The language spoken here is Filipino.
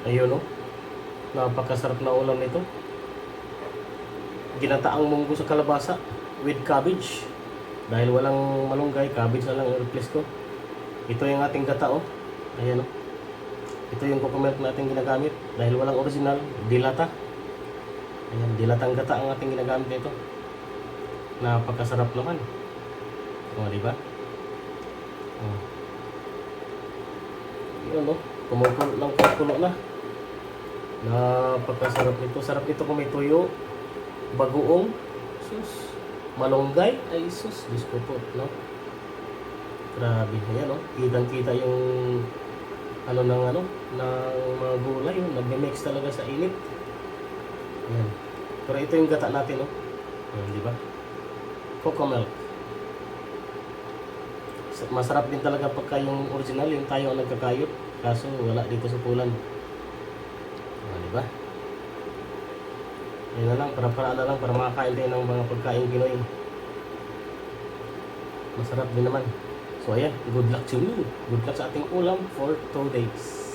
Ayun, oh. Napakasarap na ulam nito. Ginataang munggo sa kalabasa with cabbage. Dahil walang malunggay, cabbage na lang i-replace ko. Ito yung ating gata, oh. Ayan, oh. Ito yung coco milk natin ginagamit. Dahil walang original, dilata. Ayan, dilatang gata ang ating ginagamit nito. Napakasarap naman. O, diba? Oh. Yun, oh. Kumukulo na. Napakasarap nito. Sarap nito kung may tuyo, bagoong, sus, malunggay, ay sus, Diyos ko po, no? Grabe, ayan, no? Kitang-kita yung ng mga gulay, no? Nagme-mix talaga sa init. Ayan. Pero ito yung gata natin, no? Ayan, di ba? Coco milk. Masarap din talaga pagka yung original, yung tayo ang nagkakayot. Kaso wala dito sa Pulan. Diba? Yan na lang, para na lang, para makakain tayo ng mga pagkain Pinoy. Masarap din naman. So ayan, good luck to you. Good luck sa ating ulam for 2 days.